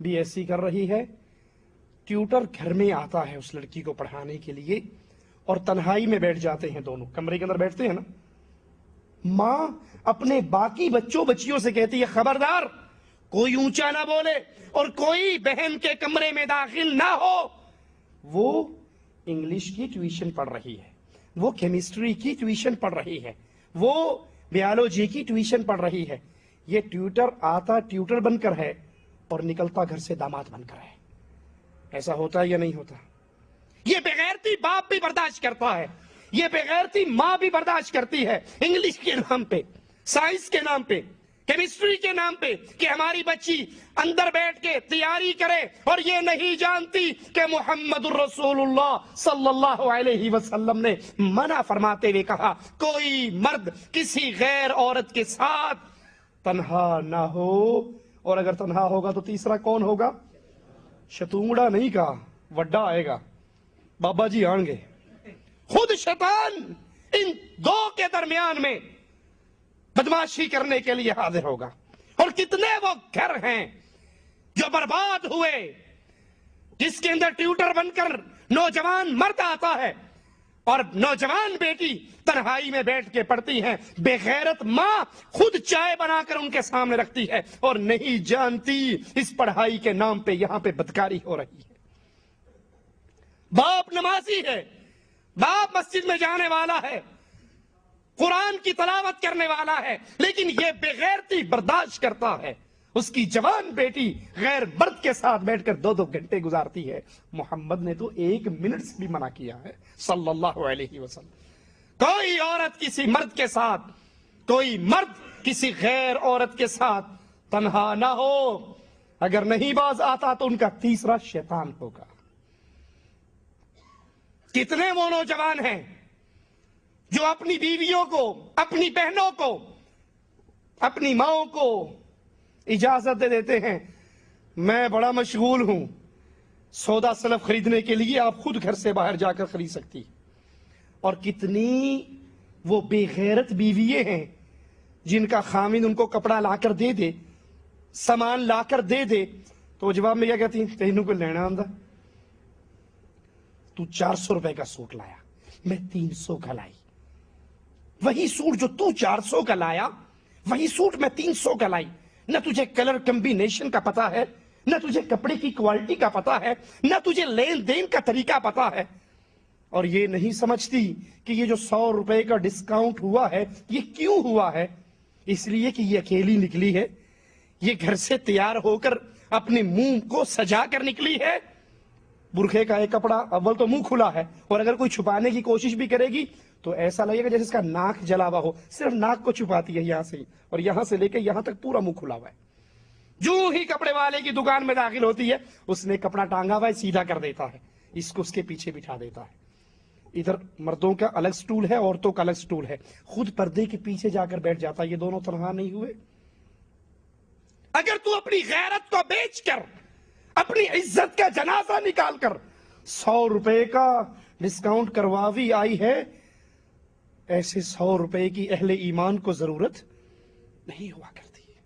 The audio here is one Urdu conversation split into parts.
بی ایس سی کر رہی ہے، ٹیوٹر گھر میں آتا ہے اس لڑکی کو پڑھانے کے لیے، اور تنہائی میں بیٹھ جاتے ہیں، دونوں کمرے کے اندر بیٹھتے ہیں نا، ماں اپنے باقی بچوں بچیوں سے کہتی ہے خبردار کوئی اونچا نہ بولے اور کوئی بہن کے کمرے میں داخل نہ ہو۔ وہ انگلش کی ٹیوشن پڑھ رہی ہے، وہ کیمسٹری کی ٹیوشن پڑھ رہی ہے، وہ بیالوجی کی ٹیوشن پڑھ رہی ہے۔ یہ ٹیوٹر آتا ٹیوٹر بن کر ہے اور نکلتا گھر سے داماد بن کر ہے۔ ایسا ہوتا ہے یا نہیں ہوتا؟ یہ بغیرتی باپ بھی برداشت کرتا ہے، یہ بغیرتی ماں بھی برداشت کرتی ہے، انگلش کے نام پہ، سائنس کے نام پہ، کیمسٹری کے نام پہ، کہ ہماری بچی اندر بیٹھ کے تیاری کرے، اور یہ نہیں جانتی کہ محمد الرسول اللہ صلی اللہ علیہ وسلم نے منع فرماتے ہوئے کہا کوئی مرد کسی غیر عورت کے ساتھ تنہا نہ ہو، اور اگر تنہا ہوگا تو تیسرا کون ہوگا؟ شتونگڑا نہیں کہا، وڈا آئے گا، بابا جی آئیں گے۔ خود شیطان ان دو کے درمیان میں بدماشی کرنے کے لیے حاضر ہوگا۔ اور کتنے وہ گھر ہیں جو برباد ہوئے، جس کے اندر ٹیوٹر بن کر نوجوان مرد آتا ہے اور نوجوان بیٹی تنہائی میں بیٹھ کے پڑھتی ہیں، بے غیرت ماں خود چائے بنا کر ان کے سامنے رکھتی ہے اور نہیں جانتی اس پڑھائی کے نام پہ یہاں پہ بدکاری ہو رہی ہے۔ باپ نمازی ہے، باپ مسجد میں جانے والا ہے، قرآن کی تلاوت کرنے والا ہے، لیکن یہ بے غیرتی برداشت کرتا ہے، اس کی جوان بیٹی غیر مرد کے ساتھ بیٹھ کر 2-2 گھنٹے گزارتی ہے۔ محمد نے تو 1 منٹ سے بھی منع کیا ہے صلی اللہ علیہ وسلم۔ کوئی عورت کسی مرد کے ساتھ، کوئی مرد کسی غیر عورت کے ساتھ تنہا نہ ہو، اگر نہیں باز آتا تو ان کا تیسرا شیطان ہوگا۔ کتنے وہ نوجوان ہیں جو اپنی بیویوں کو، اپنی بہنوں کو، اپنی ماؤں کو اجازت دے دیتے ہیں میں بڑا مشغول ہوں، سودا سلف خریدنے کے لیے آپ خود گھر سے باہر جا کر خرید سکتی۔ اور کتنی وہ بے غیرت بیویے ہیں جن کا خامن ان کو کپڑا لا کر دے دے، سامان لا کر دے دے، تو وہ جواب میں کیا کہتی ہیں؟ تینوں کو لینا آندا، تو 400 روپے کا سوٹ لایا، میں 300 کا لائی، وہی سوٹ جو تو 400 کا لایا وہی سوٹ میں 300 کا لائی، نہ تجھے کلر کمبینیشن کا پتا ہے، نہ تجھے کپڑے کی کوالٹی کا پتا ہے، نہ تجھے لین دین کا طریقہ پتا ہے، اور یہ نہیں سمجھتی کہ یہ جو 100 روپے کا ڈسکاؤنٹ ہوا ہے یہ کیوں ہوا ہے؟ اس لیے کہ یہ اکیلی نکلی ہے، یہ گھر سے تیار ہو کر اپنے منہ کو سجا کر نکلی ہے۔ برقعے کا ایک کپڑا اول تو منہ کھلا ہے، اور اگر کوئی چھپانے کی کوشش بھی کرے گی تو ایسا لگے گا جیسے اس کا ناک جلا ہوا ہو، صرف ناک کو چھپاتی ہے یہاں سے ہی، اور یہاں سے لے کے یہاں تک پورا منہ کھلا ہوا ہے۔ جو ہی کپڑے والے کی دکان میں داخل ہوتی ہے اس نے کپڑا ٹانگا ہوا ہے سیدھا کر دیتا ہے، اس کو اس کے پیچھے بٹھا دیتا ہے۔ ادھر مردوں کا الگ سٹول ہے، عورتوں کا الگ سٹول ہے، خود پردے کے پیچھے جا کر بیٹھ جاتا ہے۔ یہ دونوں تنہا نہیں ہوئے؟ اگر تو اپنی غیرت کو بیچ کر، اپنی عزت کا جنازہ نکال کر 100 روپے کا ڈسکاؤنٹ کرواوی آئی ہے، ایسے 100 روپے کی اہل ایمان کو ضرورت نہیں ہوا کرتی ہے۔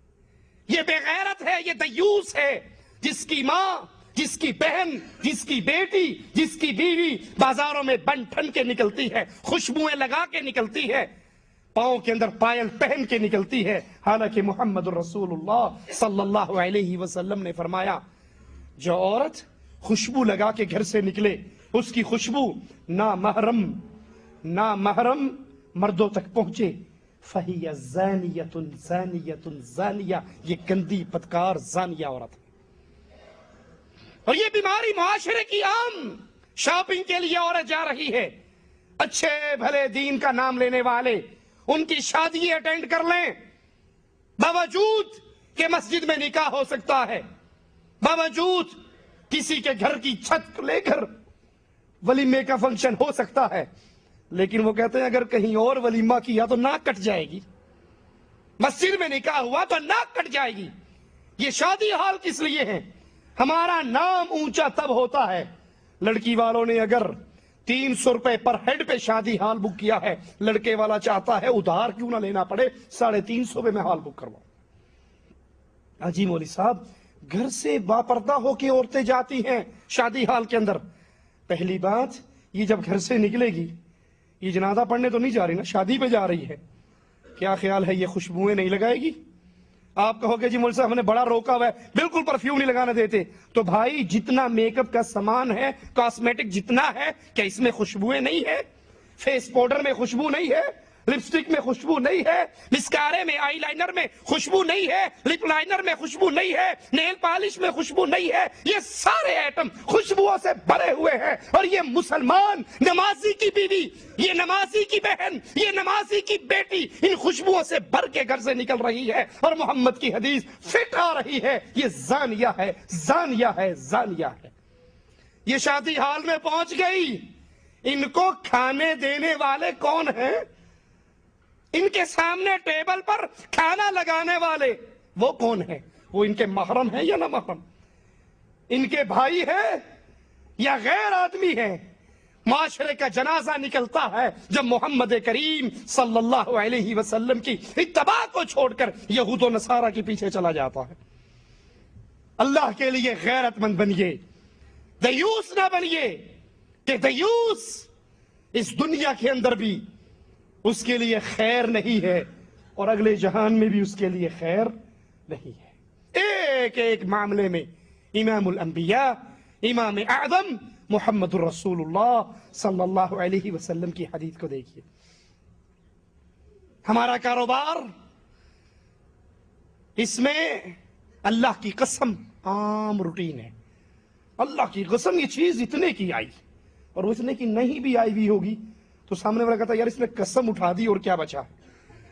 یہ بے غیرت ہے، یہ دیوس ہے، جس کی ماں، جس کی بہن، جس کی بیٹی، جس کی بیوی بازاروں میں بن ٹھن کے نکلتی ہے، خوشبوئیں لگا کے نکلتی ہے، پاؤں کے اندر پائل پہن کے نکلتی ہے، حالانکہ محمد الرسول اللہ صلی اللہ علیہ وسلم نے فرمایا جو عورت خوشبو لگا کے گھر سے نکلے، اس کی خوشبو نامحرم مردوں تک پہنچے، فَهِيَ زَانِيَةٌ زَانِيَةٌ زَانِيَةٌ، یہ گندی بدکار زانیہ عورت ہے۔ اور یہ بیماری معاشرے کی عام، شاپنگ کے لیے عورت جا رہی ہے، اچھے بھلے دین کا نام لینے والے ان کی شادی اٹینڈ کر لیں، باوجود کہ مسجد میں نکاح ہو سکتا ہے، باوجود کسی کے گھر کی چھت لے کر ولیمے کا فنکشن ہو سکتا ہے، لیکن وہ کہتے ہیں اگر کہیں اور ولیمہ کیا تو ناک کٹ جائے گی، مسجد میں نکاح ہوا تو ناک کٹ جائے گی۔ یہ شادی ہال کس لیے ہے؟ ہمارا نام اونچا تب ہوتا ہے، لڑکی والوں نے اگر 300 روپے پر ہیڈ پہ شادی ہال بک کیا ہے، لڑکے والا چاہتا ہے ادھار کیوں نہ لینا پڑے، 350 پہ میں ہال بک کرواؤں۔ جی مولوی صاحب گھر سے باپردہ ہو کے عورتیں جاتی ہیں شادی ہال کے اندر، پہلی بات یہ جب گھر سے نکلے گی، یہ جنازہ پڑھنے تو نہیں جا رہی نا، شادی پہ جا رہی ہے، کیا خیال ہے یہ خوشبوئیں نہیں لگائے گی؟ آپ کہو گے جی مول صاحب ہم نے بڑا روکا ہوا ہے، بالکل پرفیوم نہیں لگانا دیتے، تو بھائی جتنا میک اپ کا سامان ہے، کاسمیٹک جتنا ہے، کیا اس میں خوشبوئیں نہیں ہے؟ فیس پاؤڈر میں خوشبو نہیں ہے؟ لپسٹک میں خوشبو نہیں ہے؟ مسکارے میں، آئی لائنر میں خوشبو نہیں ہے؟ لپ لائنر میں خوشبو نہیں ہے؟ نیل پالش میں خوشبو نہیں ہے؟ یہ سارے ایٹم خوشبوؤں سے بھرے ہوئے ہیں، اور یہ مسلمان نمازی کی بیوی، یہ نمازی کی بہن، یہ نمازی کی بیٹی ان خوشبوؤں سے بھر کے گھر سے نکل رہی ہے، اور محمد کی حدیث فٹ آ رہی ہے، یہ زانیہ ہے، زانیہ ہے، زانیہ ہے۔ یہ شادی ہال میں پہنچ گئی، ان کو کھانے دینے والے کون ہیں؟ ان کے سامنے ٹیبل پر کھانا لگانے والے وہ کون ہیں؟ وہ ان کے محرم ہیں یا نہ محرم؟ ان کے بھائی ہیں یا غیر آدمی ہیں؟ معاشرے کا جنازہ نکلتا ہے جب محمد کریم صلی اللہ علیہ وسلم کی اتباع کو چھوڑ کر یہود و نصارہ کے پیچھے چلا جاتا ہے۔ اللہ کے لیے غیرت مند بنیے، دیوس نہ بنیے، کہ دیوس اس دنیا کے اندر بھی اس کے لیے خیر نہیں ہے، اور اگلے جہان میں بھی اس کے لیے خیر نہیں ہے۔ ایک ایک معاملے میں امام الانبیاء، امام اعظم محمد الرسول اللہ صلی اللہ علیہ وسلم کی حدیث کو دیکھیے۔ ہمارا کاروبار، اس میں اللہ کی قسم عام روٹین ہے، اللہ کی قسم یہ چیز اتنے کی آئی، اور وہ اتنے کی نہیں بھی آئی بھی ہوگی تو سامنے والا کہتا ہے یار اس نے قسم اٹھا دی اور کیا بچا۔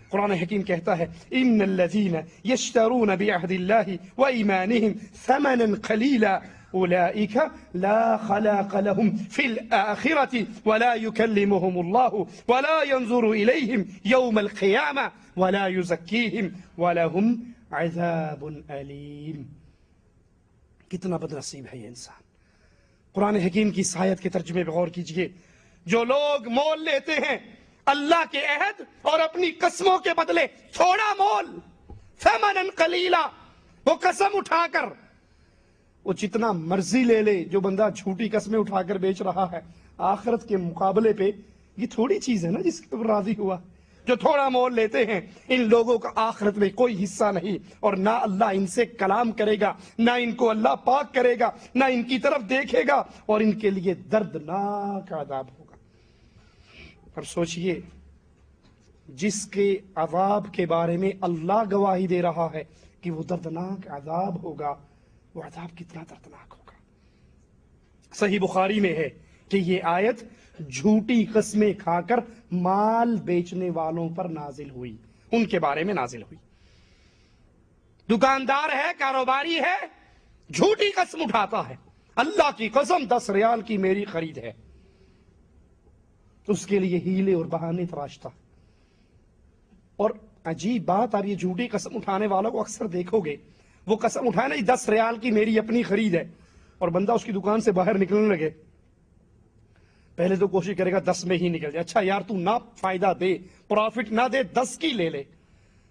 قرآن حکیم کہتا ہے ان الذین یشترون بعہد اللہ وایمانہم ثمنا قلیلا اولئک لا خلاق لهم فی الآخرۃ ولا یکلمهم اللہ ولا ينظر الیہم یوم القیامہ ولا یزکیہم ولہم عذاب علیم۔ کتنا بد نصیب ہے یہ انسان۔ قرآن حکیم کی اس آیت کے ترجمے پہ غور کیجئے۔ جو لوگ مول لیتے ہیں اللہ کے عہد اور اپنی قسموں کے بدلے تھوڑا مول، ثمنا قلیلا، وہ قسم اٹھا کر، وہ جتنا مرضی لے لے، جو بندہ جھوٹی قسمیں اٹھا کر بیچ رہا ہے، آخرت کے مقابلے پہ یہ تھوڑی چیز ہے نا جس کے اوپر راضی ہوا۔ جو تھوڑا مول لیتے ہیں ان لوگوں کا آخرت میں کوئی حصہ نہیں، اور نہ اللہ ان سے کلام کرے گا، نہ ان کو اللہ پاک کرے گا، نہ ان کی طرف دیکھے گا، اور ان کے لیے دردناک عذاب ہوگا۔ اب سوچئے جس کے عذاب کے بارے میں اللہ گواہی دے رہا ہے کہ وہ دردناک عذاب ہوگا، وہ عذاب کتنا دردناک ہوگا۔ صحیح بخاری میں ہے کہ یہ آیت جھوٹی قسمیں کھا کر مال بیچنے والوں پر نازل ہوئی، ان کے بارے میں نازل ہوئی۔ دکاندار ہے، کاروباری ہے، جھوٹی قسم اٹھاتا ہے، اللہ کی قسم 10 ریال کی میری خرید ہے، اس کے لیے ہیلے اور بہانے تراشتا۔ اور عجیب بات، آپ یہ جھوٹی قسم اٹھانے والوں کو اکثر دیکھو گے، وہ قسم اٹھائے نا 10 ریال کی میری اپنی خرید ہے، اور بندہ اس کی دکان سے باہر نکلنے لگے، پہلے تو کوشش کرے گا 10 میں ہی نکل جائے، اچھا یار تو نہ فائدہ دے، پروفٹ نہ دے، 10 کی لے لے۔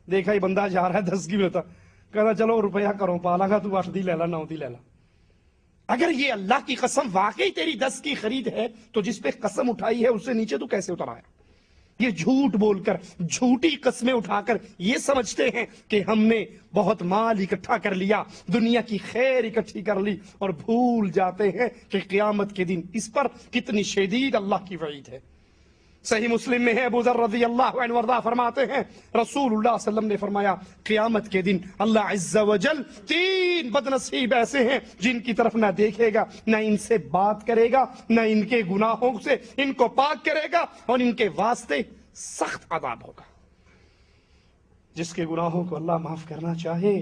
دیکھا یہ بندہ جا رہا ہے 10 کی لیتا، کہتا چلو روپیہ کرو پالا گا تو 8 دی لے لا 9 دی لے لا۔ اگر یہ اللہ کی قسم واقعی تیری 10 کی خرید ہے تو جس پہ قسم اٹھائی ہے اس سے نیچے تو کیسے اتر آیا؟ یہ جھوٹ بول کر، جھوٹی قسمیں اٹھا کر یہ سمجھتے ہیں کہ ہم نے بہت مال اکٹھا کر لیا، دنیا کی خیر اکٹھی کر لی، اور بھول جاتے ہیں کہ قیامت کے دن اس پر کتنی شدید اللہ کی وعید ہے۔ صحیح مسلم میں ہے، ابو ذر رضی اللہ عنہ وارضاہ فرماتے ہیں رسول اللہ صلی اللہ علیہ وسلم نے فرمایا قیامت کے دن اللہ عز و جل 3 بدنصیب ایسے ہیں جن کی طرف نہ دیکھے گا، نہ ان سے بات کرے گا، نہ ان کے گناہوں سے ان کو پاک کرے گا، اور ان کے واسطے سخت عذاب ہوگا۔ جس کے گناہوں کو اللہ معاف کرنا چاہے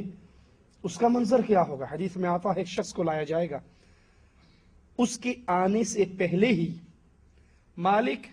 اس کا منظر کیا ہوگا؟ حدیث میں آتا ہے ایک شخص کو لایا جائے گا، اس کے آنے سے پہلے ہی مالک